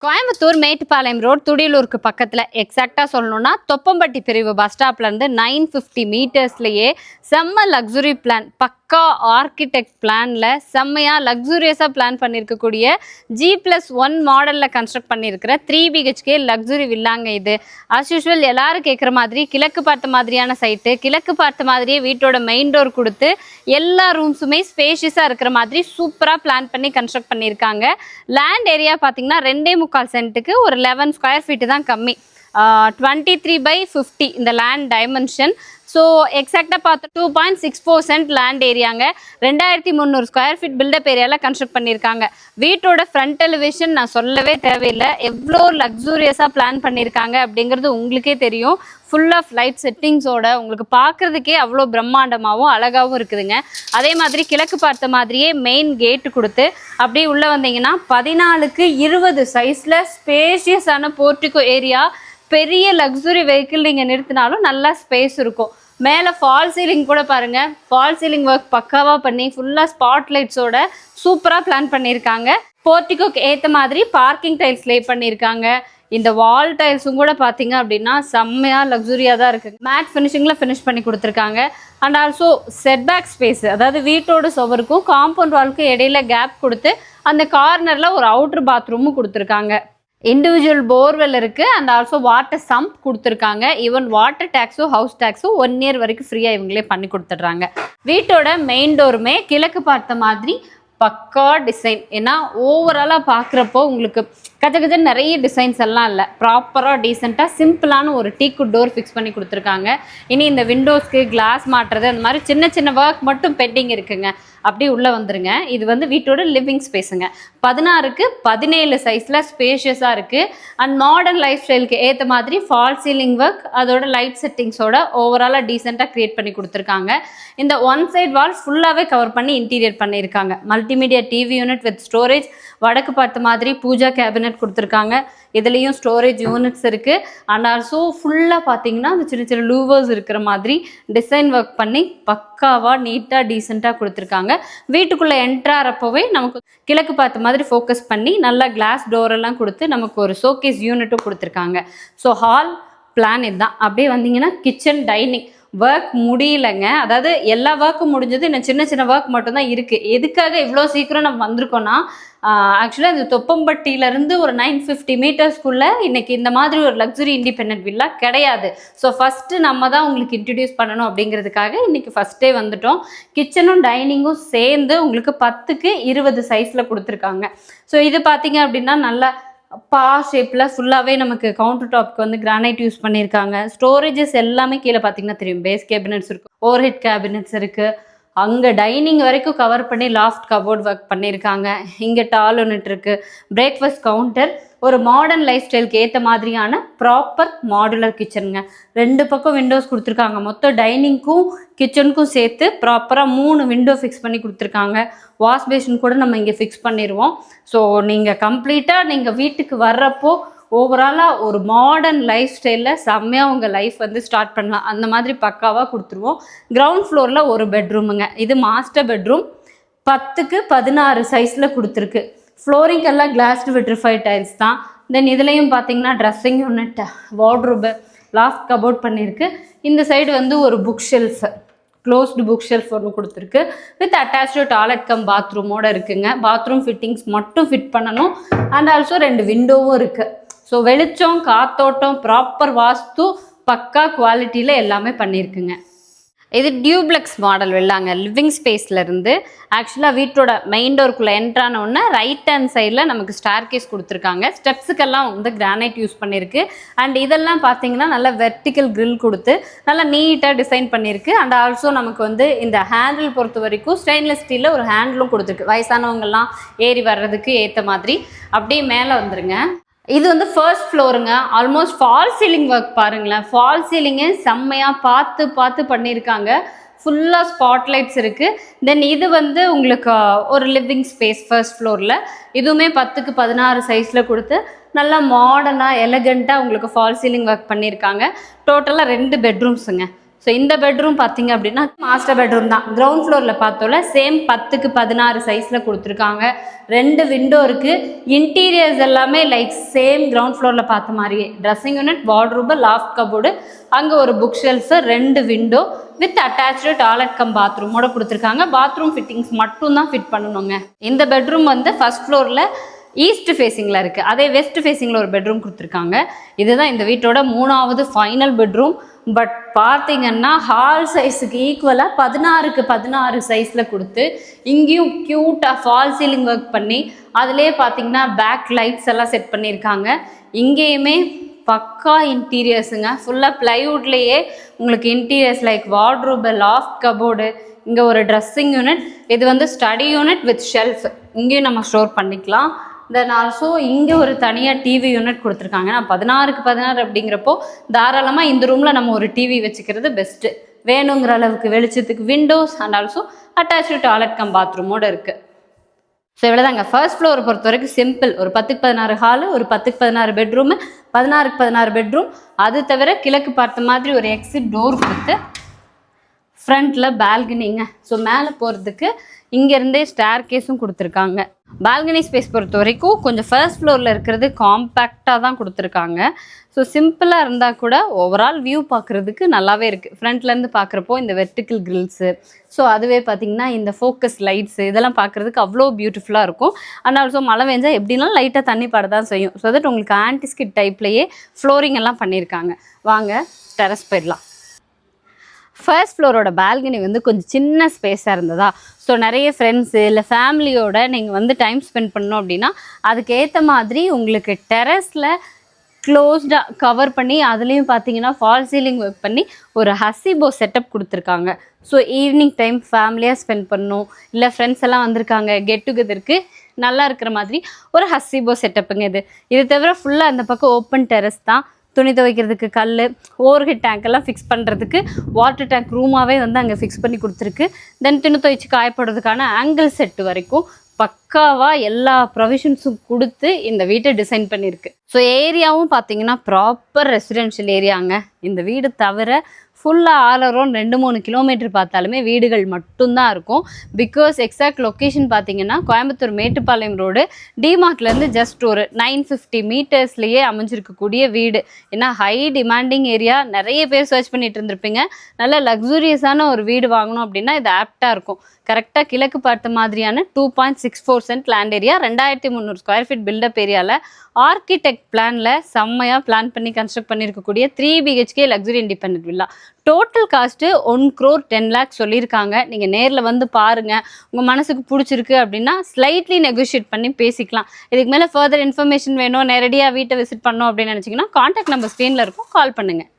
Coimbatore Mettupalayam road துடியலூருக்கு பக்கத்தில் எக்ஸாக்டாக சொல்லணும்னா தொப்பம்பட்டி பிரிவு பஸ் ஸ்டாப்லேருந்து 950 மீட்டர்ஸ்லேயே செம்ம லக்ஸுரி பிளான் பக்கா ஆர்கிடெக்ட் பிளானில் செம்மையாக லக்ஸூரியஸாக பிளான் பண்ணியிருக்கக்கூடிய G+1 மாடலில் கன்ஸ்ட்ரக்ட் பண்ணியிருக்கிற 3 BHK லக்ஸுரி வில்லாங்க இது. ஆஸ் யூஷுவல் எல்லாரும் கேட்குற மாதிரி கிழக்கு பார்த்த மாதிரியான சைட்டு, கிழக்கு பார்த்த மாதிரியே வீட்டோட மெயின் டோர் கொடுத்து எல்லா ரூம்ஸுமே ஸ்பேஷியஸாக இருக்கிற மாதிரி சூப்பராக பிளான் பண்ணி கன்ஸ்ட்ரக்ட் பண்ணியிருக்காங்க. லேண்ட் ஏரியா பார்த்தீங்கன்னா 2.25 சென்ட்டுக்கு ஒரு 11 ஸ்கொயர் ஃபீட்டு தான் கம்மி. 23/50 இந்த லேண்ட் டைமென்ஷன். ஸோ எக்ஸாக்டாக பார்த்து 2.64 சென்ட் லேண்ட் ஏரியாங்க. 2300 ஸ்கொயர் ஃபீட் பில்டப் ஏரியாவில் கன்ஸ்ட்ரக்ட் பண்ணியிருக்காங்க. வீட்டோட ஃப்ரண்ட் எலிவேஷன் நான் சொல்லவே தேவையில்லை, எவ்வளோ லக்ஸூரியஸாக பிளான் பண்ணியிருக்காங்க அப்படிங்கிறது உங்களுக்கே தெரியும். ஃபுல் ஆஃப் லைட் செட்டிங்ஸோட உங்களுக்கு பார்க்குறதுக்கே அவ்வளோ பிரம்மாண்டமாகவும் அழகாகவும் இருக்குதுங்க. அதே மாதிரி கிழக்கு பார்த்த மாதிரியே மெயின் கேட்டு கொடுத்து அப்படியே உள்ளே வந்தீங்கன்னா 14x20 சைஸில் ஸ்பேஷியஸான போர்ட்டிகோ ஏரியா. பெரிய லக்ஸுரி வெஹிக்கிள் நீங்கள் நிறுத்தினாலும் நல்லா ஸ்பேஸ் இருக்கும். மேலே ஃபால் சீலிங் கூட பாருங்கள், ஃபால் சீலிங் ஒர்க் பக்காவாக பண்ணி ஃபுல்லாக ஸ்பாட் லைட்ஸோட சூப்பராக பிளான் பண்ணியிருக்காங்க. போர்ட்டிகோக்கு ஏற்ற மாதிரி பார்க்கிங் டைல்ஸ் லே பண்ணியிருக்காங்க. இந்த வால் டைல்ஸும் கூட பார்த்தீங்க அப்படின்னா செம்மையாக லக்ஸுரியாக தான் இருக்குது. மேட் ஃபினிஷிங்கில் ஃபினிஷ் பண்ணி கொடுத்துருக்காங்க. அண்ட் ஆல்சோ செட்பேக் ஸ்பேஸ், அதாவது வீட்டோட சுவருக்கும் காம்பவுண்ட் வால்க்கும் இடையில கேப் கொடுத்து அந்த கார்னரில் ஒரு அவுட்ரு பாத்ரூமும் கொடுத்துருக்காங்க. இண்டிவிஜுவல் போர்வெல் இருக்குது. அண்ட் ஆல்சோ வாட்டர் சம்ப் கொடுத்துருக்காங்க. ஈவன் வாட்டர் டேக்ஸும் ஹவுஸ் டேக்ஸும் 1 இயர் வரைக்கும் ஃப்ரீயாக இவங்களே பண்ணி கொடுத்துட்றாங்க. வீட்டோட மெயின் டோருமே கிழக்கு பார்த்த மாதிரி பக்கா டிசைன். ஏன்னா ஓவராலாக பார்க்குறப்போ உங்களுக்கு கஜ நிறைய டிசைன்ஸ் எல்லாம் இல்லை, ப்ராப்பராக டீசெண்டாக சிம்பிளான ஒரு டீக்குட் டோர் ஃபிக்ஸ் பண்ணி கொடுத்துருக்காங்க. இனி இந்த விண்டோஸ்க்கு கிளாஸ் மாட்டுறது அந்த மாதிரி சின்ன சின்ன ஒர்க் மட்டும் பெண்டிங் இருக்குங்க. அப்படியே உள்ளே வந்துருங்க. இது வந்து வீட்டோட லிவிங் ஸ்பேஸுங்க. 16x17 சைஸில் ஸ்பேஷியஸாக இருக்குது. அண்ட் மாடர்ன் லைஃப் ஸ்டைலுக்கு ஏற்ற மாதிரி ஃபால் சீலிங் ஒர்க் அதோட லைட் செட்டிங்ஸோட ஓவராலாக டீசெண்டாக க்ரியேட் பண்ணி கொடுத்துருக்காங்க. இந்த ஒன் சைட் வால் ஃபுல்லாகவே கவர் பண்ணி இன்டீரியர் பண்ணியிருக்காங்க. Multimedia TV unit with storage. வடக்கு பார்த்த மாதிரி பூஜா கேபினட் கொடுத்துருக்காங்க. இதுலேயும் ஸ்டோரேஜ் யூனிட்ஸ் இருக்குது. அண்ட் ஆல்சோ ஃபுல்லாக பார்த்தீங்கன்னா அந்த சின்ன சின்ன லூவர்ஸ் இருக்கிற மாதிரி டிசைன் ஒர்க் பண்ணி பக்காவாக நீட்டாக டீசெண்டாக கொடுத்துருக்காங்க. வீட்டுக்குள்ளே என்ட்ராகிறப்பவே நமக்கு கிழக்கு பார்த்த மாதிரி ஃபோக்கஸ் பண்ணி நல்லா கிளாஸ் டோரெல்லாம் கொடுத்து நமக்கு ஒரு ஷோகேஸ் யூனிட்டும் கொடுத்துருக்காங்க. ஸோ ஹால் பிளான் இதுதான். அப்படியே வந்தீங்கன்னா கிச்சன் டைனிங் ஒர்க் முடியலைங்க. அதாவது எல்லா ஒர்க்கும் முடிஞ்சது, இன்னும் சின்ன சின்ன ஒர்க் மட்டும்தான் இருக்குது. எதுக்காக இவ்வளோ சீக்கிரம் நம்ம வந்திருக்கோன்னா, ஆக்சுவலாக இந்த தொப்பம்பட்டியிலேருந்து ஒரு 950 மீட்டர்ஸ்க்குள்ளே இன்றைக்கி இந்த மாதிரி ஒரு லக்ஸுரி இண்டிபெண்டன்ட் வில்லா கிடையாது. ஸோ ஃபஸ்ட்டு நம்ம தான் உங்களுக்கு இன்ட்ரடியூஸ் பண்ணணும் அப்படிங்கிறதுக்காக இன்றைக்கி ஃபஸ்ட்டே வந்துட்டோம். கிச்சனும் டைனிங்கும் சேர்ந்து உங்களுக்கு 10x20 சைஸில் கொடுத்துருக்காங்க. ஸோ இது பார்த்தீங்க அப்படின்னா நல்லா பா ஷேப்பில் ஃபுல்லாகவே நமக்கு கவுண்டர் டாப்க்கு வந்து கிரானைட் யூஸ் பண்ணியிருக்காங்க. ஸ்டோரேஜஸ் எல்லாமே கீழே பார்த்தீங்கன்னா தெரியும், பேஸ் கேபினட்ஸ் இருக்குது, ஓவர் ஹெட் கேபினட்ஸ் இருக்குது. அங்கே டைனிங் வரைக்கும் கவர் பண்ணி லாஃப்ட் கபோர்ட் ஒர்க் பண்ணியிருக்காங்க. இங்கே டால் யூனிட் இருக்குது, பிரேக்ஃபாஸ்ட் கவுண்டர். ஒரு மாடர்ன் லைஃப் ஸ்டைலுக்கு ஏற்ற மாதிரியான ப்ராப்பர் மாடுலர் கிச்சனுங்க. 2 பக்கம் விண்டோஸ் கொடுத்துருக்காங்க. மொத்தம் டைனிங்க்கும் கிச்சனுக்கும் சேர்த்து ப்ராப்பராக 3 விண்டோ ஃபிக்ஸ் பண்ணி கொடுத்துருக்காங்க. வாஷ் பேஷன் கூட நம்ம இங்கே ஃபிக்ஸ் பண்ணிடுவோம். ஸோ நீங்கள் கம்ப்ளீட்டாக நீங்கள் வீட்டுக்கு வர்றப்போ ஓவராலாக ஒரு மாடர்ன் லைஃப் ஸ்டைலில் செம்மையாக உங்கள் லைஃப் வந்து ஸ்டார்ட் பண்ணலாம். அந்த மாதிரி பக்காவாக கொடுத்துருவோம். கிரவுண்ட் ஃப்ளோரில் ஒரு பெட்ரூமுங்க. இது மாஸ்டர் பெட்ரூம். 10x16 சைஸில் கொடுத்துருக்கு. ஃப்ளோரிங்கெல்லாம் கிளாஸ்டு விட்ரிஃபைட் டைல்ஸ் தான். தென் இதுலேயும் பார்த்தீங்கன்னா dressing unit, wardrobe, loft cupboard பண்ணியிருக்கு. இந்த சைடு வந்து ஒரு book shelf, closed book shelf ஒன்று கொடுத்துருக்கு. வித் அட்டாச்சு டாய்லெட் கம் பாத்ரூமோடு இருக்குங்க. பாத்ரூம் ஃபிட்டிங்ஸ் மட்டும் ஃபிட் பண்ணணும். அண்ட் ஆல்சோ 2 விண்டோவும் இருக்குது. ஸோ வெளிச்சம், காத்தோட்டம், ப்ராப்பர் வாஸ்து, பக்கா குவாலிட்டியில் எல்லாமே பண்ணியிருக்குங்க. இது டியூப்ளெக்ஸ் மாடல் வில்லாங்க. லிவிங் ஸ்பேஸ்லேருந்து ஆக்சுவலாக வீட்டோட மெயின் டோருக்குள்ளே என்ட்ரான உடனே ரைட் ஹேண்ட் சைடில் நமக்கு ஸ்டார் கேஸ் கொடுத்துருக்காங்க. ஸ்டெப்ஸுக்கெல்லாம் வந்து கிரானைட் யூஸ் பண்ணியிருக்கு. அண்ட் இதெல்லாம் பார்த்தீங்கன்னா நல்லா வெர்டிக்கல் கிரில் கொடுத்து நல்லா நீட்டாக டிசைன் பண்ணியிருக்கு. அண்ட் ஆல்சோ நமக்கு வந்து இந்த ஹேண்டில் பொறுத்த வரைக்கும் ஸ்டெயின்லெஸ் ஸ்டீலில் ஒரு ஹேண்டிலும் கொடுத்துருக்கு. வயசானவங்கெல்லாம் ஏறி வர்றதுக்கு ஏற்ற மாதிரி. அப்படியே மேலே வந்துருங்க. இது வந்து ஃபர்ஸ்ட் ஃப்ளோருங்க. ஆல்மோஸ்ட் ஃபால் சீலிங் ஒர்க் பாருங்களேன். ஃபால் சீலிங்கே செம்மையாக பார்த்து பண்ணியிருக்காங்க. ஃபுல்லாக ஸ்பாட்லைட்ஸ் இருக்குது. தென் இது வந்து உங்களுக்கு ஒரு லிவிங் ஸ்பேஸ் ஃபர்ஸ்ட் ஃப்ளோரில். இதுவுமே 10x16 சைஸில் கொடுத்து நல்லா மாடர்னாக எலகண்ட்டாக உங்களுக்கு ஃபால் சீலிங் ஒர்க் பண்ணியிருக்காங்க. டோட்டலாக 2 பெட்ரூம்ஸுங்க. ஸோ இந்த பெட்ரூம் பார்த்தீங்க அப்படின்னா மாஸ்டர் பெட்ரூம் தான். கிரவுண்ட் ஃப்ளோரில் பார்த்தோம்ல சேம் 10க்கு 16 சைஸில் கொடுத்துருக்காங்க. 2 விண்டோ இருக்குது. இன்டீரியர்ஸ் எல்லாமே லைக் சேம் கிரவுண்ட் ஃப்ளோரில் பார்த்த மாதிரியே dressing unit, wardrobe, loft cupboard, அங்கே ஒரு book shelf, 2 window with attach toilet cum பாத்ரூமோட கொடுத்துருக்காங்க. பாத்ரூம் ஃபிட்டிங்ஸ் மட்டும் தான் ஃபிட் பண்ணணுங்க. இந்த பெட்ரூம் வந்து ஃபர்ஸ்ட் ஃப்ளோரில் ஈஸ்ட் ஃபேஸிங்கில் இருக்குது. அதே வெஸ்ட் ஃபேஸிங்கில் ஒரு பெட்ரூம் கொடுத்துருக்காங்க. இதுதான் இந்த வீட்டோட 3வது ஃபைனல் பெட்ரூம். பட் பார்த்தீங்கன்னா ஹால் சைஸுக்கு ஈக்குவலாக 16க்கு 16 சைஸில் கொடுத்து இங்கேயும் க்யூட்டாக ஃபால் சீலிங் ஒர்க் பண்ணி அதுலேயே பார்த்தீங்கன்னா பேக் லைட்ஸ் எல்லாம் செட் பண்ணியிருக்காங்க. இங்கேயுமே பக்கா இன்டீரியர்ஸுங்க. ஃபுல்லாக ப்ளைவுட்லேயே உங்களுக்கு இன்டீரியர்ஸ் லைக் வார்ட்ரூபு, லாஃப்ட் கபோர்டு, இங்கே ஒரு ட்ரெஸ்ஸிங் யூனிட், இது வந்து ஸ்டடி யூனிட் வித் ஷெல்ஃப், இங்கேயும் நம்ம ஸ்டோர் பண்ணிக்கலாம். தென் ஆல்சோ இங்கே ஒரு தனியாக டிவி யூனிட் கொடுத்துருக்காங்க. நான் 16க்கு 16 அப்படிங்கிறப்போ தாராளமாக இந்த ரூமில் நம்ம ஒரு டிவி வச்சுக்கிறது பெஸ்ட்டு. வேணுங்கிற அளவுக்கு வெளிச்சத்துக்கு windows and also attach toilet cum பாத்ரூமோடு இருக்குது. ஸோ இவ்வளோதாங்க. ஃபர்ஸ்ட் ஃப்ளோரை பொறுத்த வரைக்கும் சிம்பிள். ஒரு 10க்கு 16 ஹாலு, ஒரு 10க்கு 16 பெட்ரூமு, 16க்கு 16 பெட்ரூம். அது தவிர கிழக்கு பார்த்த மாதிரி ஒரு எக்ஸிட் டோர் கொடுத்து ஃப்ரண்ட்டில் பால்கனிங்க. ஸோ மேலே போகிறதுக்கு இங்கேருந்தே ஸ்டேர் கேஸும் கொடுத்துருக்காங்க. பால்கனி ஸ்பேஸ் பொறுத்த வரைக்கும் கொஞ்சம் ஃபர்ஸ்ட் ஃப்ளோரில் இருக்கிறது காம்பேக்டாக தான் கொடுத்துருக்காங்க. ஸோ சிம்பிளாக இருந்தால் கூட ஓவரால் வியூ பார்க்குறதுக்கு நல்லாவே இருக்குது. ஃப்ரண்ட்லேருந்து பார்க்குறப்போ இந்த வெர்டிக்கல் கிரில்ஸு, ஸோ அதுவே பார்த்திங்கன்னா இந்த ஃபோக்கஸ் லைட்ஸு இதெல்லாம் பார்க்குறதுக்கு அவ்வளோ பியூட்டிஃபுல்லாக இருக்கும். அண்ட் ஆல்சோ மழை பெஞ்சால் எப்படின்னா லைட்டாக தண்ணி பட தான் செய்யும். ஸோ தட் உங்களுக்கு ஆன்டிஸ்கிட் டைப்லேயே ஃப்ளோரிங் எல்லாம் பண்ணியிருக்காங்க. வாங்க டெரஸ் போயிடலாம். ஃபர்ஸ்ட் ஃப்ளோரோட பால்கனி வந்து கொஞ்சம் சின்ன ஸ்பேஸாக இருந்ததா, ஸோ நிறைய ஃப்ரெண்ட்ஸு இல்லை ஃபேமிலியோட நீங்கள் வந்து டைம் ஸ்பெண்ட் பண்ணணும் அப்படின்னா அதுக்கேற்ற மாதிரி உங்களுக்கு டெரஸில் க்ளோஸ்டாக கவர் பண்ணி அதுலேயும் பார்த்தீங்கன்னா ஃபால் சீலிங் ஒர்க் பண்ணி ஒரு ஹசிபோ செட்டப் கொடுத்துருக்காங்க. ஸோ ஈவினிங் டைம் ஃபேமிலியாக ஸ்பெண்ட் பண்ணணும், இல்லை ஃப்ரெண்ட்ஸ் எல்லாம் வந்திருக்காங்க கெட் டுகெதருக்கு நல்லா இருக்கிற மாதிரி ஒரு ஹசிபோ செட்டப்புங்க இது. இது தவிர ஃபுல்லாக அந்த பக்கம் ஓப்பன் டெரஸ் தான். துணி துவைக்கிறதுக்கு கல், ஓவர்ஹெட் டேங்க்கெல்லாம் ஃபிக்ஸ் பண்ணுறதுக்கு வாட்டர் டேங்க் ரூமாகவே வந்து அங்கே ஃபிக்ஸ் பண்ணி கொடுத்துருக்கு. தென் துணி துவைச்சி காயப்படுறதுக்கான ஆங்கிள் செட்டு வரைக்கும் பக்காவாக எல்லா ப்ரொவிஷன்ஸும் கொடுத்து இந்த வீட்டை டிசைன் பண்ணியிருக்கு. ஸோ ஏரியாவும் பார்த்தீங்கன்னா ப்ராப்பர் ரெசிடென்ஷியல் ஏரியாங்க. இந்த வீடு தவிர ஃபுல்லாக ஆல் அரௌண்ட் 2-3 கிலோமீட்டர் பார்த்தாலுமே வீடுகள் மட்டும்தான் இருக்கும். பிகாஸ் எக்ஸாக்ட் லொக்கேஷன் பார்த்தீங்கன்னா கோயம்புத்தூர் மேட்டுப்பாளையம் ரோடு டிமார்ட்லேருந்து ஜஸ்ட் ஒரு 950 மீட்டர்ஸ்லேயே அமைஞ்சிருக்கக்கூடிய வீடு. ஏன்னா ஹை டிமாண்டிங் ஏரியா, நிறைய பேர் சர்ச் பண்ணிட்டு இருந்திருப்பீங்க. நல்ல லக்ஸூரியஸான ஒரு வீடு வாங்கணும் அப்படின்னா இது ஆப்டாக இருக்கும். கரெக்டாக கிழக்கு பார்த்த மாதிரியான 2.64 cent land area, 2300 square feet built up ஏரியாவில் ஆர்கிடெக்ட் பிளானில் செம்மையாக பிளான் பண்ணி கன்ஸ்ட்ரக்ட் பண்ணியிருக்கக்கூடிய 3 BHK luxury independent villa. Total cost 1 crore 10 lakhs சொல்லியிருக்காங்க. நீங்கள் நேரில் வந்து பாருங்கள், உங்கள் மனசுக்கு பிடிச்சிருக்கு அப்படின்னா ஸ்லைட்லி நெகோஷியேட் பண்ணி பேசிக்கலாம். இதுக்கு மேலே ஃபர்தர் இன்ஃபர்மேஷன் வேணும், நேரடியாக வீட்டை விசிட் பண்ணோம் அப்படின்னு நினச்சிங்கன்னா கான்டாக்ட் நம்பர் ஸ்க்ரீனில் இருக்கும், கால் பண்ணுங்கள்.